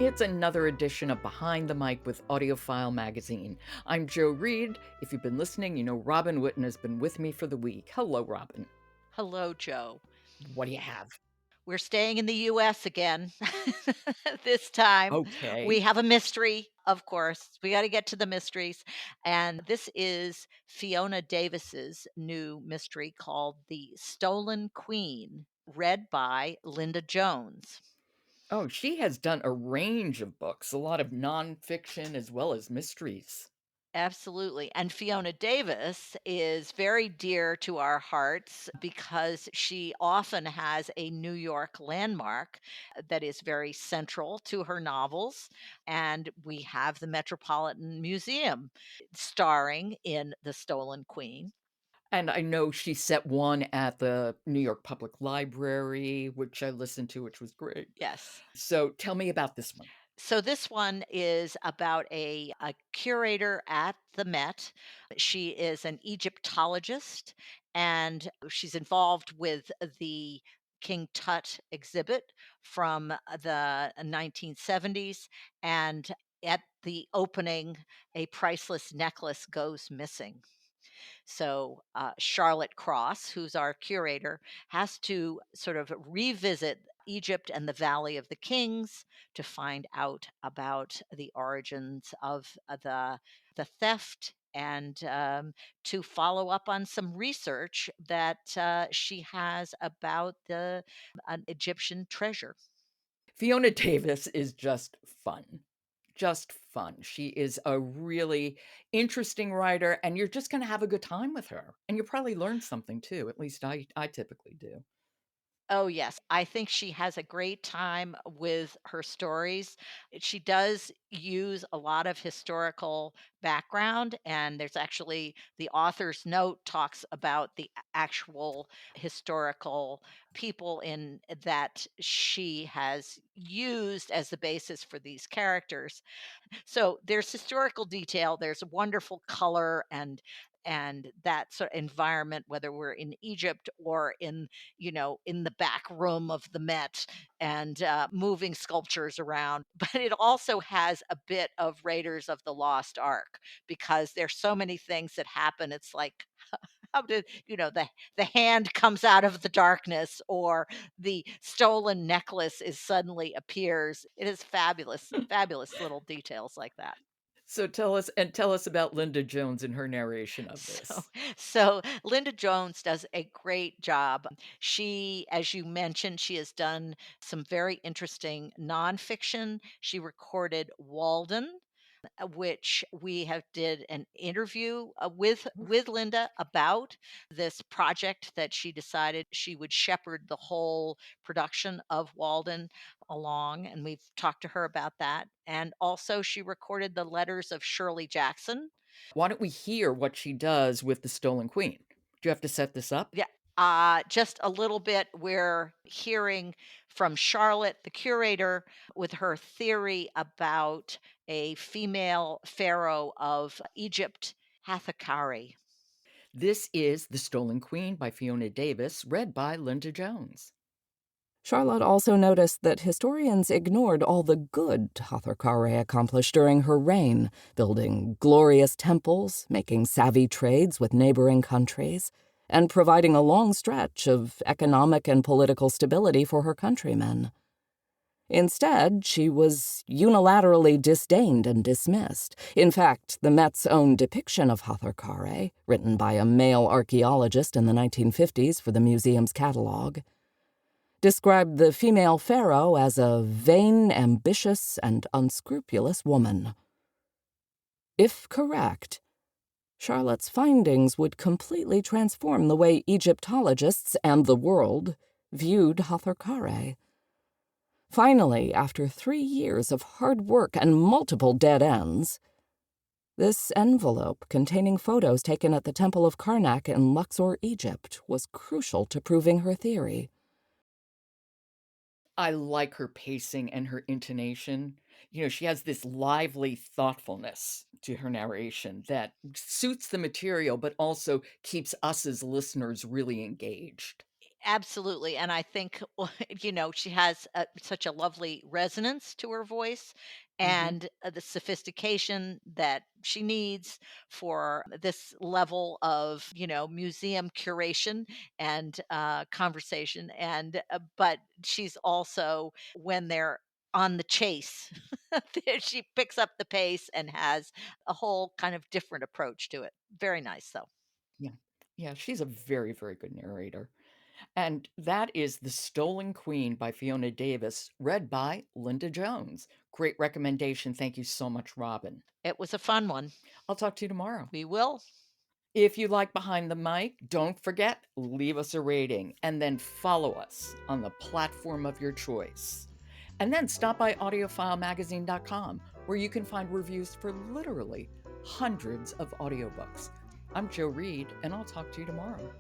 It's another edition of Behind the Mic with AudioFile magazine. I'm Joe Reed. If you've been listening, you know Robin Whitten has been with me for the week. Hello, Robin. Hello, Joe. What do you have? We're staying in the US again. This time, we Okay. have a mystery, of course. We gotta get to the mysteries, and this is Fiona Davis's new mystery called The Stolen Queen, read by Linda Jones. Oh, she has done a range of books, a lot of nonfiction as well as mysteries. Absolutely. And Fiona Davis is very dear to our hearts because she often has a New York landmark that is very central to her novels. And we have the Metropolitan Museum starring in The Stolen Queen. And I know she set one at the New York Public Library, which I listened to, which was great. Yes. So tell me about this one. So this one is about a curator at the Met. She is an Egyptologist and she's involved with the King Tut exhibit from the 1970s. And at the opening, a priceless necklace goes missing. So, Charlotte Cross, who's our curator, has to sort of revisit Egypt and the Valley of the Kings to find out about the origins of the theft and to follow up on some research that she has about the an Egyptian treasure. Fiona Davis is just fun. Just fun. She is a really interesting writer, and you're just gonna have a good time with her, and you'll probably learn something too, at least I typically do. Oh, yes. I think she has a great time with her stories. She does use a lot of historical background, and there's actually the author's note talks about the actual historical people in that she has used as the basis for these characters. So there's historical detail, there's wonderful color and that sort of environment, whether we're in Egypt or in, in the back room of the Met and moving sculptures around. But it also has a bit of Raiders of the Lost Ark because there's so many things that happen. It's like, how did the hand comes out of the darkness or the stolen necklace is suddenly appears. It is fabulous, fabulous little details like that. So tell us about Linda Jones and her narration of So, this. so Linda Jones does a great job. She, as you mentioned, she has done some very interesting nonfiction. She recorded Walden, which we have did an interview with Linda about this project that she decided she would shepherd the whole production of Walden along, and we've talked to her about that. And also, she recorded the letters of Shirley Jackson. Why don't we hear what she does with the Stolen Queen? Do you have to set this up? Yeah, just a little bit. We're hearing from Charlotte, the curator, with her theory about a female pharaoh of Egypt, Hathakari. This is The Stolen Queen by Fiona Davis, read by Linda Jones. Charlotte also noticed that historians ignored all the good Hatharkare accomplished during her reign, building glorious temples, making savvy trades with neighboring countries, and providing a long stretch of economic and political stability for her countrymen. Instead, she was unilaterally disdained and dismissed. In fact, the Met's own depiction of Hatharkare, written by a male archaeologist in the 1950s for the museum's catalog, described the female pharaoh as a vain, ambitious, and unscrupulous woman. If correct, Charlotte's findings would completely transform the way Egyptologists and the world viewed Hatharkare. Finally, after 3 years of hard work and multiple dead ends, this envelope containing photos taken at the Temple of Karnak in Luxor, Egypt, was crucial to proving her theory. I like her pacing and her intonation. You know, she has this lively thoughtfulness to her narration that suits the material, but also keeps us as listeners really engaged. Absolutely, and I think, she has, such a lovely resonance to her voice Mhm. and, the sophistication that she needs for this level of, museum curation and, conversation, and, but she's also when they're on the chase, she picks up the pace and has a whole kind of different approach to it. Very nice, though. Yeah. Yeah, she's a very, very good narrator. And that is The Stolen Queen by Fiona Davis, read by Linda Jones. Great recommendation. Thank you so much, Robin. It was a fun one. I'll talk to you tomorrow. We will. If you like Behind the Mic, don't forget, leave us a rating and then follow us on the platform of your choice. And then stop by audiofilemagazine.com where you can find reviews for literally hundreds of audiobooks. I'm Joe Reed, and I'll talk to you tomorrow.